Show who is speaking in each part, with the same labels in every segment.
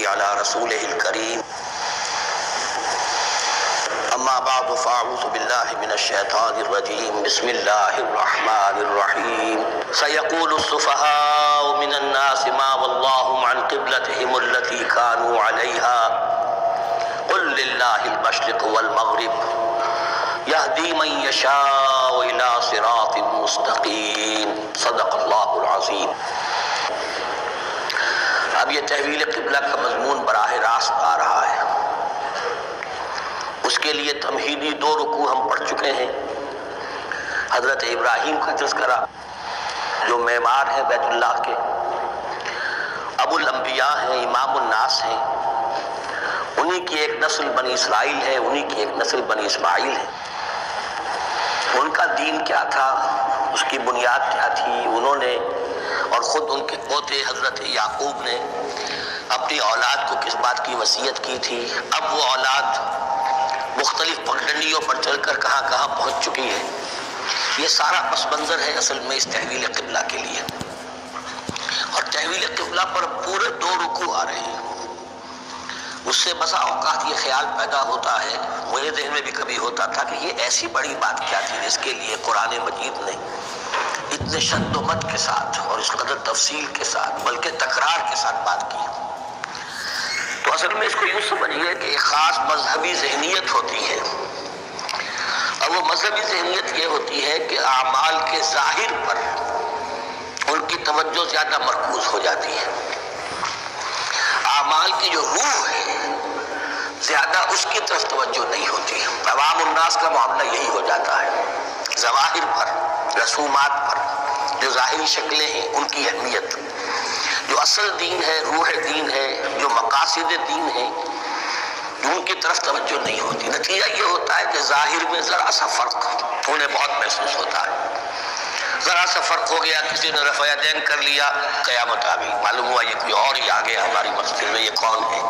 Speaker 1: على رسوله الكريم اما بعد فاعوذ بالله من الشيطان الرجيم بسم الله الرحمن الرحيم سيقول السفهاء من الناس ما ولاهم عن قبلتهم التي كانوا عليها قل لله المشرق والمغرب يهدي من يشاء الى صراط مستقيم صدق الله العظيم۔ اب یہ تحویل قبلہ کا مضمون براہ راست آ رہا ہے۔ اس کے لیے تمہیدی 2 رکوع ہم پڑھ چکے ہیں۔ حضرت ابراہیم کا تذکرہ جو معمار ہیں بیت اللہ کے، ابو الانبیاء ہیں، امام الناس ہیں، انہی کی ایک نسل بنی اسرائیل ہے، انہی کی ایک نسل بنی اسماعیل ہے۔ ان کا دین کیا تھا، اس کی بنیاد کیا تھی، انہوں نے اور خود ان کے پوتے حضرت یعقوب نے اپنی اولاد کو کس بات کی وصیت کی تھی، اب وہ اولاد مختلف پگڈنڈیوں پر چل کر کہاں کہاں پہنچ چکی ہے، یہ سارا پس منظر ہے اصل میں اس تحویل قبلہ کے لیے۔ اور تحویل قبلہ پر پورے 2 رکوع آ رہے ہیں۔ اس سے بسا اوقات یہ خیال پیدا ہوتا ہے، میرے ذہن میں بھی کبھی ہوتا تھا کہ یہ ایسی بڑی بات کیا تھی جس کے لیے قرآن مجید نے اتنے شد و مت کے ساتھ اور اس قدر تفصیل کے ساتھ بلکہ تکرار کے ساتھ بات کی۔ تو اصل میں اس کو یوں سمجھیے کہ ایک خاص مذہبی ذہنیت ہوتی ہے، اور وہ مذہبی ذہنیت یہ ہوتی ہے کہ اعمال کے ظاہر پر ان کی توجہ زیادہ مرکوز ہو جاتی ہے، اعمال کی جو روح ہے زیادہ اس کی طرف توجہ نہیں ہوتی۔ عوام الناس کا معاملہ یہی ہو جاتا ہے، ظواہر پر، رسومات پر، جو ظاہری شکلیں ہیں ان کی اہمیت، جو اصل دین ہے، روح دین ہے، جو مقاصد دین ہے، ان کی طرف توجہ نہیں ہوتی۔ نتیجہ یہ ہوتا ہے کہ ظاہر میں ذرا سا فرق انہیں بہت محسوس ہوتا ہے، ذرا سا فرق ہو گیا، کسی نے رفع یدین کر لیا، قیامت آ گئی، معلوم ہوا یہ کوئی اور ہی آ گیا ہماری مسجد میں، یہ کون ہے؟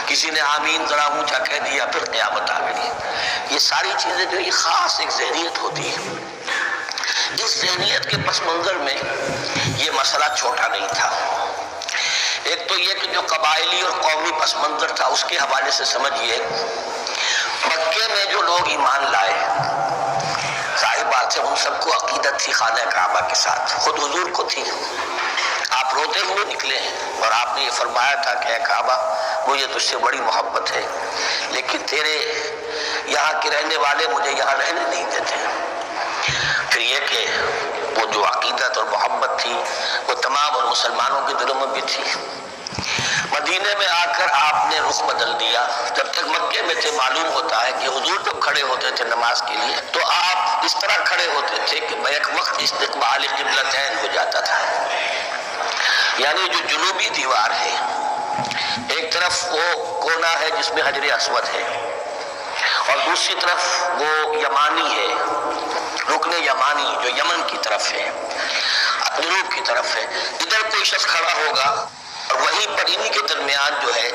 Speaker 1: کسی نے آمین ذرا اونچا کہہ دیا، پھر قیامت آ گئی۔ یہ ساری چیزیں جو یہ خاص ایک ذہنیت ہوتی ہے، اس ذہنیت کے پس منظر میں یہ مسئلہ چھوٹا نہیں تھا۔ ایک تو یہ کہ جو قبائلی اور قومی پس منظر تھا اس کے حوالے سے سمجھیے، مکے میں جو لوگ ایمان لائے، ظاہر بات ہے ان سب کو عقیدت تھی خانہ کعبہ کے ساتھ، خود حضور کو تھی۔ آپ روتے ہوئے نکلے ہیں اور آپ نے یہ فرمایا تھا کہ اے کعبہ مجھے تجھ سے بڑی محبت ہے، لیکن تیرے یہاں کے رہنے والے مجھے یہاں رہنے نہیں دیتے۔ پھر یہ کہ وہ جو عقیدت اور محبت تھی وہ تمام اور مسلمانوں کے دلوں میں بھی تھی۔ مدینے میں آ کر آپ نے رخ بدل دیا۔ جب تک مکے میں تھے معلوم ہوتا ہے کہ حضور جب کھڑے ہوتے تھے نماز کے لیے تو آپ اس طرح کھڑے ہوتے تھے کہ بیک وقت استقبال قبلتین ہو جاتا تھا، یعنی جو جنوبی دیوار ہے، ایک طرف وہ کونا ہے جس میں حجر اسود ہے، اور دوسری طرف وہ یمانی ہے، رکن یمانی جو یمن کی طرف ہے، جنوب کی طرف ہے۔ ادھر کوئی شخص کھڑا ہوگا اور وہیں پر انہی کے درمیان جو ہے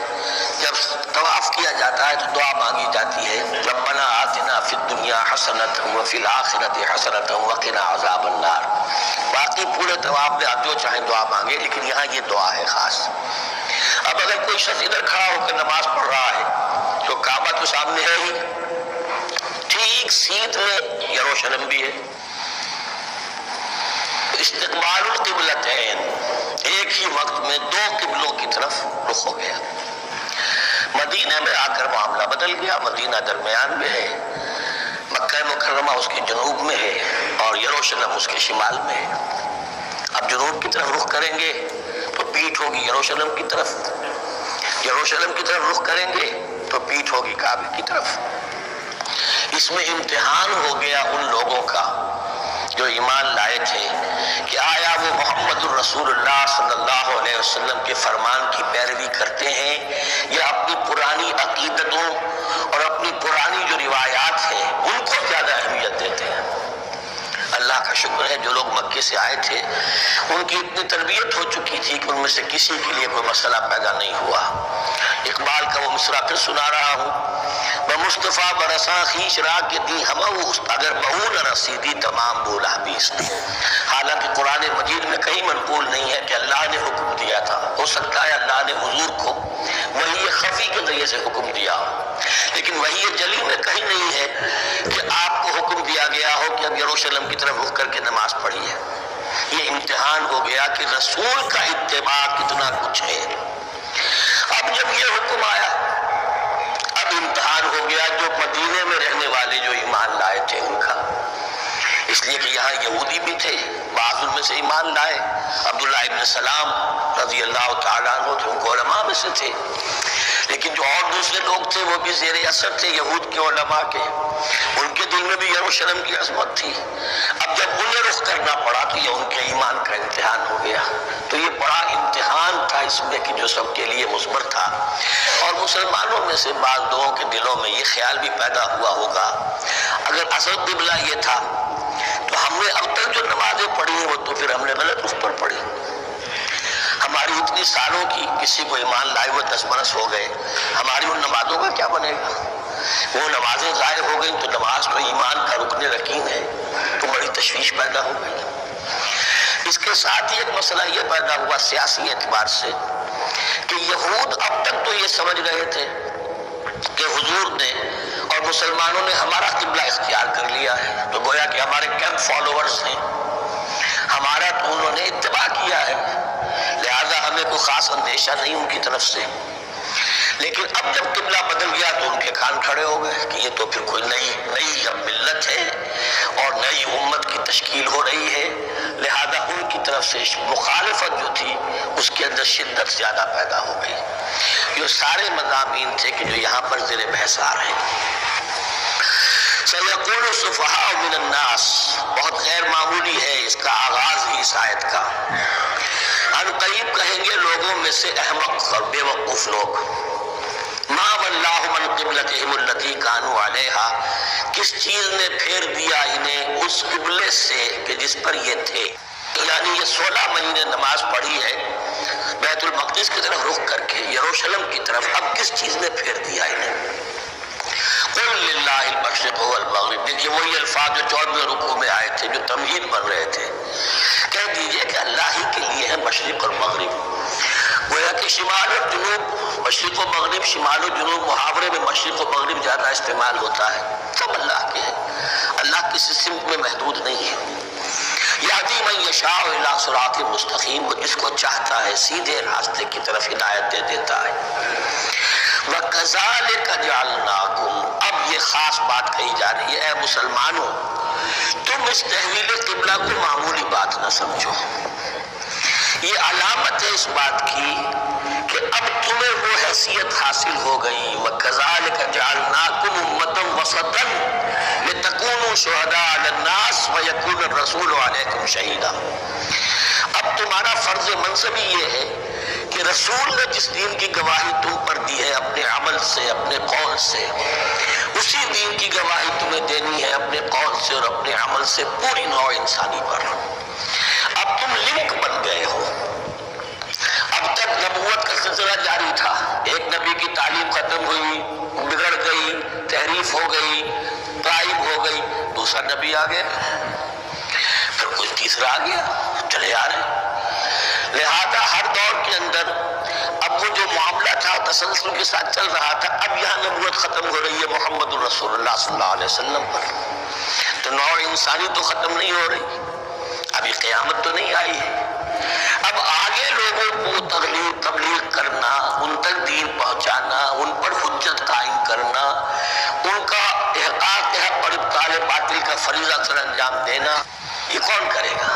Speaker 1: جب طواف کیا جاتا ہے تو دعا مانگی جاتی ہے، ربنا آتنا فی الدنیا حسنۃ وفی الآخرۃ حسنۃ وقنا عذاب النار۔ باقی پورے طواف میں آپ جو چاہیں دعا مانگے، لیکن یہاں یہ دعا ہے خاص۔ اب اگر کوئی شخص ادھر کھڑا ہو کر نماز پڑھ رہا ہے تو کعبہ تو سامنے ہے ہی، ٹھیک سیدھ میں یروشلم بھی ہے، استقبال القبلتین، ایک ہی وقت میں 2 قبلوں کی طرف رخ ہو گیا۔ مدینہ میں آ کر معاملہ بدل گیا، مدینہ درمیان میں ہے، مکہ مکرمہ اس کے جنوب میں ہے اور یروشلم اس کے شمال میں ہے۔ اب جنوب کی طرف رخ کریں گے تو پیٹھ ہوگی یروشلم کی طرف، یروشلم کی طرف رخ کریں گے تو پیٹھ ہوگی کعبے کی طرف۔ اس میں امتحان ہو گیا ان لوگوں کا جو ایمان لائے تھے کہ آیا وہ محمد الرسول اللہ صلی اللہ علیہ وسلم کے فرمان کی پیروی کرتے ہیں یا اپنی پرانی عقیدتوں اور اپنی پرانی جو روایات ہیں ان کو زیادہ اہمیت دیتے ہیں۔ اللہ کا شکر ہے جو لوگ مکے سے آئے تھے ان کی اتنی تربیت ہو چکی تھی کہ ان میں سے کسی کے لیے کوئی مسئلہ پیدا نہیں ہوا۔ اقبال کا وہ مصرع پھر سنا رہا ہوں، بمصطفیٰ برساں خیش را کے دی ہمہ اگر بہو نہ رسیدی تمام بولا بیست۔ حالانکہ قرآن مجید میں کہیں منقول نہیں ہے کہ اللہ نے حکم دیا تھا، ہو سکتا ہے اللہ نے حضور کو وحی خفی کے ذریعے سے حکم دیا ہو، لیکن وحی جلی میں کہیں نہیں ہے کہ آپ کو حکم دیا گیا ہو کہ اب یروشلم کی طرف رخ کر کے نماز پڑھیے۔ یہ امتحان ہو گیا کہ رسول کا اتباع کتنا کچھ ہے۔ اب جب یہ حکم آیا، اب امتحان ہو گیا جو مدینے میں رہنے والے جو ایمان لائے تھے ان کا، اس لیے کہ یہاں یہودی بھی تھے، بعض ان میں سے ایمان لائے۔ عبداللہ ابن سلام رضی اللہ تعالیٰ عنہ تھے، ان کو علماء میں سے تھے، لیکن جو اور دوسرے لوگ تھے وہ بھی زیر اثر تھے یہود کے علماء کے، ان کے دل میں بھی یروشلم کی عظمت تھی۔ اب جب انہیں رخ کرنا پڑا تو یہ ان کے ایمان کا امتحان ہو گیا۔ تو یہ بڑا امتحان تھا اس میں کہ جو سب کے لیے مثبت تھا، اور مسلمانوں میں سے بعض لوگوں کے دلوں میں یہ خیال بھی پیدا ہوا ہوگا اگر اصل قبلہ یہ تھا تو ہم نے اب تک جو نمازیں پڑھی ہیں وہ تو پھر ہم نے غلط رخ پر پڑھی۔ ہماری اتنی سالوں کی کسی کو ایمان لائے ہوئے 10 برس ہو گئے، ہماری ان نمازوں کا کیا بنے گا؟ وہ نمازیں ظاہر ہو گئی تو نماز تو ایمان کا رکن رکین ہے، تو بڑی تشویش پیدا ہو گئی۔ اس کے ساتھ ہی ایک مسئلہ یہ پیدا ہوا سیاسی اعتبار سے کہ یہود اب تک تو یہ سمجھ رہے تھے کہ حضور نے اور مسلمانوں نے ہمارا قبلہ اختیار کر لیا ہے، تو گویا کہ ہمارے کیمپ فالوورز ہیں، ہمارا تو انہوں نے اتباع کیا ہے، لہذا ہمیں کوئی خاص اندیشہ نہیں ان کی طرف سے۔ لیکن اب جب قبلہ بدل گیا تو ان کے کان کھڑے ہو گئے کہ یہ تو پھر کوئی نئی اب ملت ہے اور نئی امت کی تشکیل ہو رہی ہے، لہذا ان کی طرف سے مخالفت جو تھی اس کے اندر شدت زیادہ پیدا ہو گئی۔ یہ سارے مضامین تھے کہ جو یہاں پر زیر بحث آ رہے ہیں۔ سَيَقُولُ السُّفَهَاءُ مِنَ النَّاسِ، بہت غیر معمولی ہے اس کا آغاز ہی اس آیت کا۔ ان قریب کہیں گے لوگوں میں سے احمق اور بے وقوف لوگ، مَا وَلَّاهُمْ عَنْ قِبْلَتِهِمُ الَّتِي كَانُوا عَلَيْهَا، کس چیز نے پھیر دیا انہیں اس قبلے سے کہ جس پر یہ تھے۔ یعنی یہ 16 مہینے نماز پڑھی ہے بیت المقدس کی طرف رخ کر کے، یروشلم کی طرف، اب کس چیز نے پھیر دیا انہیں؟ قُلْ لِلَّهِ الْمَشْرِقُ وَالْمَغْرِبُ، دیکھیے وہی الفاظ جو 14ویں رکوع میں آئے تھے جو تمہید بن رہے تھے، کہہ دیجئے کہ اللہ ہی کے لیے ہے مشرق اور مغرب۔ گویا کہ شمال اور جنوب، مشرق و مغرب، شمال و جنوب، محاورے میں مشرق و مغرب زیادہ استعمال ہوتا ہے، سب اللہ کے ہیں، اللہ کسی سمت میں محدود نہیں ہے۔ یہدی من یشاء الی صراط مستقیم، وہ جس کو چاہتا ہے سیدھے راستے کی طرف ہدایت دے دیتا ہے۔ وَكَذَلِكَ جَعَلْنَاكُمْ، اب یہ خاص بات کہی جا رہی ہے، اے مسلمانوں تم اس تحویل قبلہ کو معمولی بات نہ سمجھو، یہ علامت ہے اس بات کی کہ اب تمہیں وہ حیثیت حاصل ہو گئی۔ وَكَذَلِكَ جَعَلْنَاكُمْ أُمَّةً وَسَطًا لِتَكُونُوا شُهَدَاءَ عَلَى النَّاسِ وَيَكُونَ الرَّسُولُ عَلَيْكُمْ شَهِيدًا، اب تمہارا فرض منصب یہ ہے کہ رسول نے جس دین کی گواہی تم پر دی ہے اپنے عمل سے، اپنے قول سے، اسی دین کی گواہی تمہیں دینی ہے اپنے قول سے اور اپنے عمل سے پوری نوع انسانی پر۔ اب تم لنک بن گئے ہو۔ اب تک نبوت کا سلسلہ جاری تھا، ایک نبی کی تعلیم ختم ہوئی، بگڑ گئی، تحریف ہو گئی، غائب ہو گئی، دوسرا نبی آ گیا، پھر کوئی تیسرا آ گیا، چلے آ رہے۔ لہذا ہر دور کے اندر اب وہ جو معاملہ تھا تسلسل کے ساتھ چل رہا تھا، اب یہاں نبوت ختم ہو رہی ہے محمد الرسول اللہ صلی اللہ علیہ وسلم پر، تو نوع انسانی تو ختم نہیں ہو رہی، ابھی قیامت تو نہیں آئی ہے۔ اب آگے لوگوں کو تبلیغ کرنا، ان تک دین پہنچانا، ان پر حجت قائم کرنا، ان کا احقاق حق پر ابطال باطل کا فریضہ سر انجام دینا، یہ کون کرے گا؟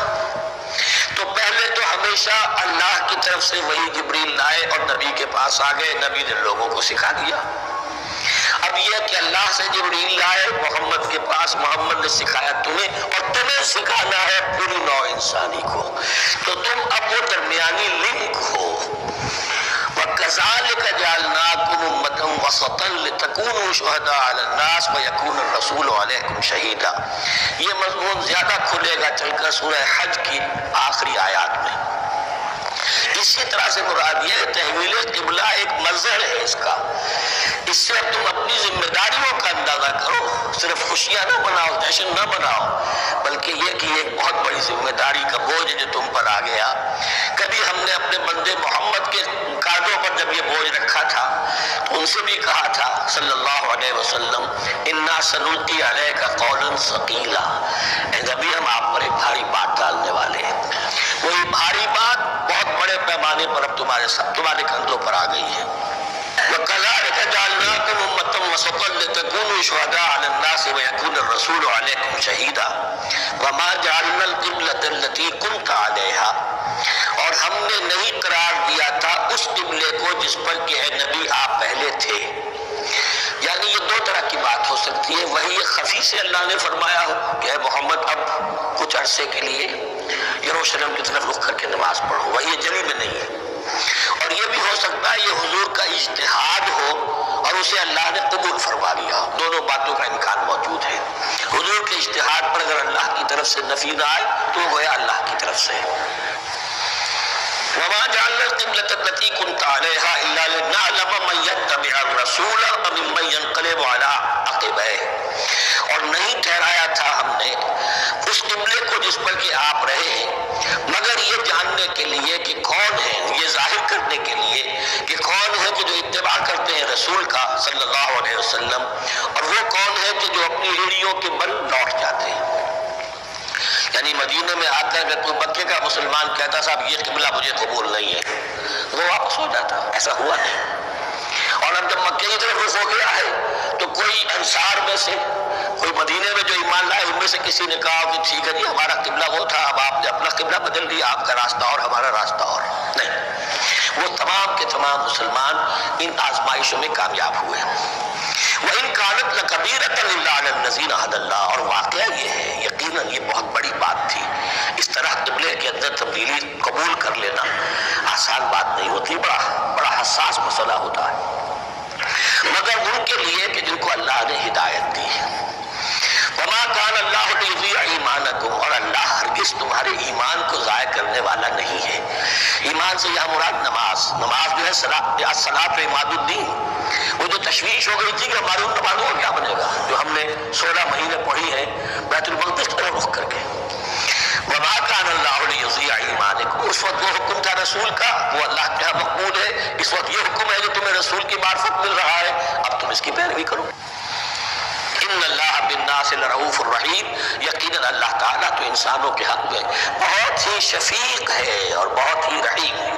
Speaker 1: تو پہلے تو ہمیشہ اللہ کی طرف سے وہی جبریل لائے اور نبی کے پاس آ گئے، نبی نے لوگوں کو سکھا دیا۔ اب یہ کہ اللہ سے جبریل لائے محمد کے پاس، محمد نے سکھایا تمہیں، اور تمہیں سکھانا ہے پوری نوع انسانی کو، تو تم اب وہ درمیانی لنک ہو۔ وَكَذَلِكَ جَعَلْنَاكُمْ أُمَّةً وَسَطًا لِتَكُونُوا شُهَدَاءَ عَلَى النَّاسِ وَيَكُونَ الرَّسُولُ عَلَيْكُمْ شَهِيدًا، یہ مضمون زیادہ کھلے گا چل کر سورہ حج کی آخری آیات میں۔ اسی طرح سے مراد یہ تحویل قبلہ ایک مظہر ہے اس کا، اس سے اب تم اپنی ذمہ داریوں کا اندازہ کرو، صرف خوشیاں نہ مناؤ، جشن نہ مناؤ، بلکہ یہ کہ ایک بہت بڑی ذمہ داری کا بوجھ جو تم پر آ گیا۔ کبھی ہم نے اپنے بندے ان سے بھی کہا تھا صلی اللہ علیہ وسلم انا سنلقی علیک قولا ثقیلا، اے نبی ہم آپ پر ایک بھاری بات ڈالنے والے ہیں، وہی بھاری بات بہت بڑے پیمانے پر اب تمہارے کندھوں پر آ گئی ہے۔ وَكَذَلِكَ جَعَلْنَاكُمْ أُمَّةً وَسَطًا لِتَكُونُوا شُهَدَاءَ عَلَى النَّاسِ وَيَكُونَ الرَّسُولُ عَلَيْكُمْ شَهِيدًا وَمَا جَعَلْنَا الْقِبْلَةَ الَّتِي كُنْتَ عَلَيْهَا، اور ہم نے نہیں قرار دیا تھا اس قبلے کو جس پر کہ اے نبی آپ پہلے تھے۔ یعنی یہ دو طرح کی بات ہو سکتی ہے، وہی خفی سے اللہ نے فرمایا ہو کہ اے محمد اب کچھ عرصے کے لیے یروشلم کی طرف رخ کر کے نماز پڑھو، وہی جلی میں نہیں ہے، اور یہ بھی ہو سکتا ہے یہ حضور کا اجتہاد ہو اور اسے اللہ نے قبول فرما لیا ہو، دونوں باتوں کا امکان موجود ہے۔ حضور کے اجتہاد پر اگر اللہ کی طرف سے نفی نہ آئے تو وہ گویا اللہ کی طرف سے ہے۔ وَمَا جَعَلْنَا الْقِبْلَةَ الَّتِي كُنْتَ عَلَيْهَا إِلَّا لِنَعْلَمَ مَن يَتَّبِعُ الرَّسُولَ وَمِمَّن يَنقَلِبُ عَلَىٰ عَقِبَيْهِ، اور نہیں ٹھہرایا تھا ہم نے اس قبلے کو جس پر کہ آپ رہے ہیں مگر یہ جاننے کے لیے کہ کون ہے، یہ ظاہر کرنے کے لیے کہ کون ہے کہ جو اتباع کرتے ہیں رسول کا صلی اللہ علیہ وسلم، اور وہ کون ہے کہ جو اپنی ایڑیوں کے بل لوٹ جاتے ہیں۔ یعنی مدینے میں آ کر اگر کوئی مکے کا مسلمان کہتا صاحب یہ قبلہ مجھے قبول نہیں ہے، وہ واپس ہو جاتا، ایسا ہوا نہیں۔ اور اب جب مکے کی طرف رخ ہو گیا ہے تو کوئی انصار میں سے، کوئی مدینے میں جو ایمان لائے ان میں سے کسی نے کہا کہ ٹھیک ہے جی ہمارا قبلہ وہ تھا، اب آپ نے اپنا قبلہ بدل دیا، آپ کا راستہ اور ہمارا راستہ اور، نہیں، وہ تمام کے تمام مسلمان ان آزمائشوں میں کامیاب ہوئے۔ وَإِن كَانَتْ لَكَبِيرَةً إِلَّا عَلَى الَّذِينَ هَدَى اللَّهُ، اور واقعہ یہ ہے، یقیناً یہ بہت بڑی بات تھی، اس طرح قبلے کے اندر تبدیلی قبول کر لینا آسان بات نہیں ہوتی، بڑا حساس مسئلہ ہوتا ہے، مگر ان کے لیے کہ جن کو اللہ نے ہدایت دی ہے۔ وَمَا كَانَ اللَّهُ لِيُضِيعَ إِيمَانَكُمْ، اور اللہ ہرگز تمہارے ایمان کو ضائع کرنے والا نہیں ہے۔ ایمان سے یہاں مراد نماز جو ہے الصلاۃ عماد الدین، وہ جو تشویش ہو گئی تھی کہ ہماری ان نمازوں کا کیا بنے گا جو ہم نے 16 مہینے پڑھی ہیں بیت المقدس کی طرف رخ کر کے۔ وَمَا كَانَ اللَّهُ لِيُضِيعَ إِيمَانَكُمْ، اس وقت وہ حکم تھا رسول کا، وہ اللہ کے یہاں مقبول ہے، اس وقت یہ حکم ہے جو تمہیں رسول کی معرفت مل رہا ہے، اب تم اس کی پیروی کرو۔ ان اللہ بالناس لرؤوف الرحیم، یقیناً اللہ تعالیٰ تو انسانوں کے حق میں بہت ہی شفیق ہے اور بہت ہی رحیم ہے۔